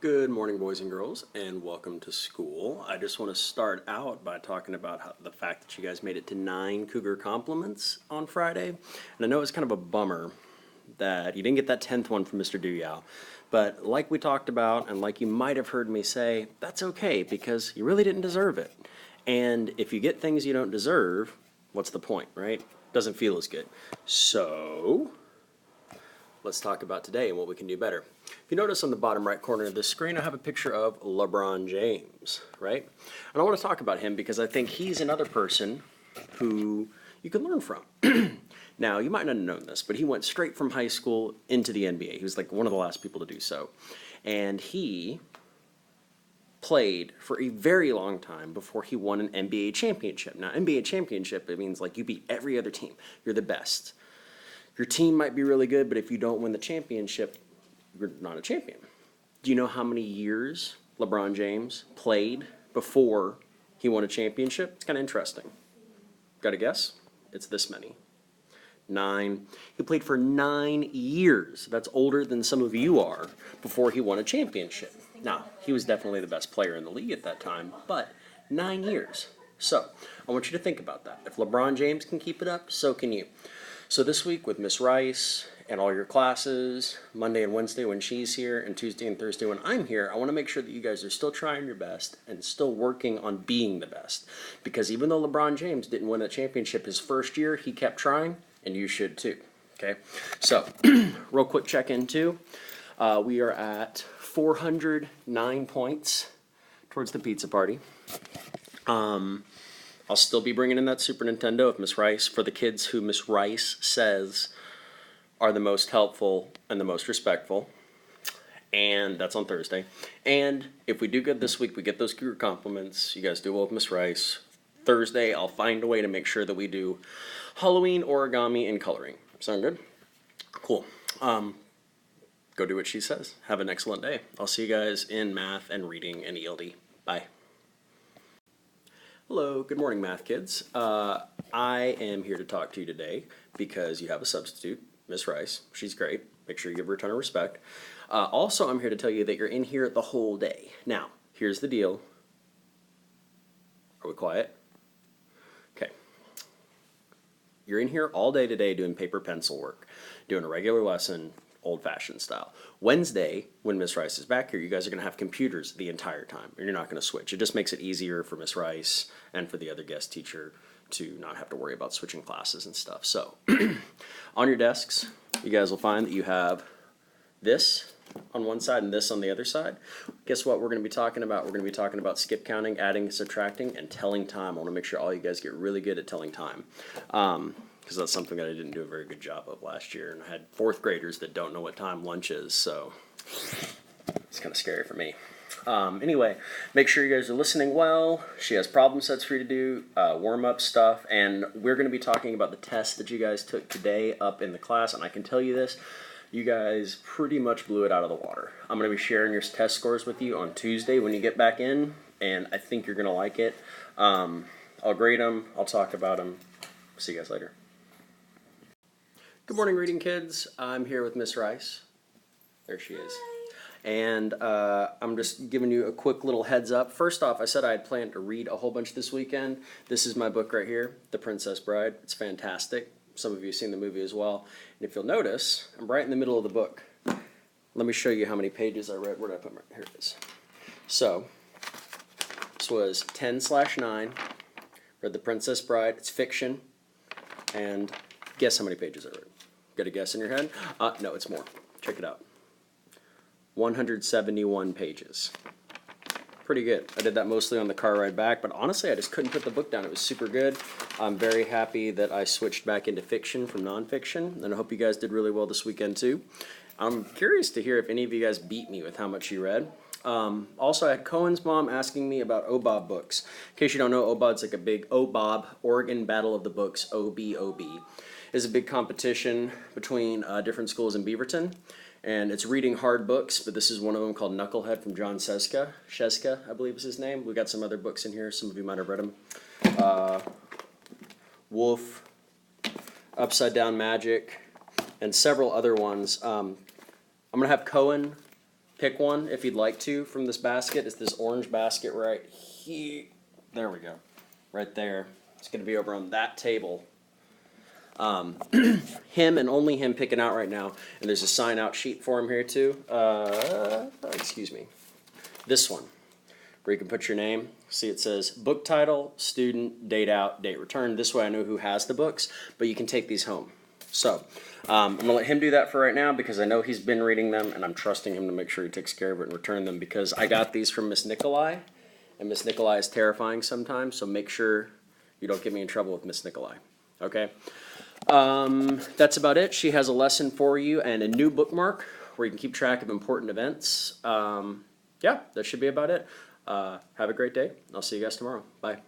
Good morning, boys and girls, and welcome to school. I just want to start out by talking about the fact that you guys made it to 9 Cougar compliments on Friday. And I know it's kind of a bummer that you didn't get that 10th one from Mr. Duyow. But like we talked about, and like you might have heard me say, that's okay because you really didn't deserve it. And if you get things you don't deserve, what's the point, right? Doesn't feel as good. So let's talk about today and what we can do better. If you notice on the bottom right corner of this screen, I have a picture of LeBron James, right? And I want to talk about him because I think he's another person who you can learn from. Now, you might not have known this, but he went straight from high school into the NBA. He was like one of the last people to do so. And he played for a very long time before he won an NBA championship. Now, NBA championship, it means like you beat every other team. You're the best. Your team might be really good, but if you don't win the championship, you're not a champion. Do you know how many years LeBron James played before he won a championship? It's kind of interesting. Got a guess? It's this many. 9. He played for 9 years. That's older than some of you are before he won a championship. Now, he was definitely the best player in the league at that time, but 9 years. So, I want you to think about that. If LeBron James can keep it up, so can you. So this week with Miss Rice and all your classes, Monday and Wednesday when she's here, and Tuesday and Thursday when I'm here, I want to make sure that you guys are still trying your best and still working on being the best. Because even though LeBron James didn't win a championship his first year, he kept trying, and you should too. Okay? So, real quick check-in too. We are at 409 points towards the pizza party. I'll still be bringing in that Super Nintendo if Miss Rice, for the kids who Miss Rice says are the most helpful and the most respectful. And that's on Thursday. And if we do good this week, we get those Cougar compliments. You guys do well with Miss Rice. Thursday, I'll find a way to make sure that we do Halloween, origami, and coloring. Sound good? Cool. Go do what she says. Have an excellent day. I'll see you guys in math and reading and ELD. Bye. Hello, good morning, math kids. I am here to talk to you today because you have a substitute, Miss Rice. She's great. Make sure you give her a ton of respect. Also, I'm here to tell you that you're in here the whole day. Now, here's the deal. Are we quiet? Okay. You're in here all day today doing paper pencil work, doing a regular lesson, old-fashioned style. Wednesday, when Miss Rice is back here, you guys are going to have computers the entire time, and you're not going to switch. It just makes it easier for Miss Rice and for the other guest teacher to not have to worry about switching classes and stuff. So, on your desks, you guys will find that you have this on one side and this on the other side. Guess what we're going to be talking about? We're going to be talking about skip counting, adding, subtracting, and telling time. I want to make sure all you guys get really good at telling time. Because that's something that I didn't do a very good job of last year. And I had 4th graders that don't know what time lunch is, so it's kind of scary for me. Anyway, make sure you guys are listening well. She has problem sets for you to do, warm-up stuff, and we're going to be talking about the test that you guys took today up in the class, and I can tell you this, you guys pretty much blew it out of the water. I'm going to be sharing your test scores with you on Tuesday when you get back in, and I think you're going to like it. I'll grade them. I'll talk about them. See you guys later. Good morning, reading kids. I'm here with Miss Rice. There she is. And I'm just giving you a quick little heads up. First off, I said I had planned to read a whole bunch this weekend. This is my book right here, The Princess Bride. It's fantastic. Some of you have seen the movie as well. And if you'll notice, I'm right in the middle of the book. Let me show you how many pages I read. Where did I put my... Here it is. So, this was 10/9. Read The Princess Bride. It's fiction. And guess how many pages I read. Got a guess in your head? No, it's more. Check it out. 171 pages. Pretty good. I did that mostly on the car ride back, but honestly, I just couldn't put the book down. It was super good. I'm very happy that I switched back into fiction from nonfiction, and I hope you guys did really well this weekend too. I'm curious to hear if any of you guys beat me with how much you read. Also, I had Cohen's mom asking me about OBOB books. In case you don't know, OBOB's like a big OBOB, Oregon Battle of the Books, OBOB. Is a big competition between different schools in Beaverton, and it's reading hard books, but this is one of them called Knucklehead from John Sheska, I believe is his name. We got some other books in here. Some of you might have read them. Wolf, Upside Down Magic, and several other ones. I'm going to have Cohen Pick one if you'd like to from this basket. It's this orange basket right here. There we go. Right there. It's going to be over on that table. Him and only him picking out right now. And there's a sign out sheet for him here too. Excuse me. This one, where you can put your name. See, it says book title, student, date out, date return. This way I know who has the books, but you can take these home. So I'm going to let him do that for right now because I know he's been reading them, and I'm trusting him to make sure he takes care of it and return them because I got these from Miss Nikolai, and Miss Nikolai is terrifying sometimes, so make sure you don't get me in trouble with Miss Nikolai. Okay? That's about it. She has a lesson for you and a new bookmark where you can keep track of important events. Yeah, that should be about it. Have a great day. I'll see you guys tomorrow. Bye.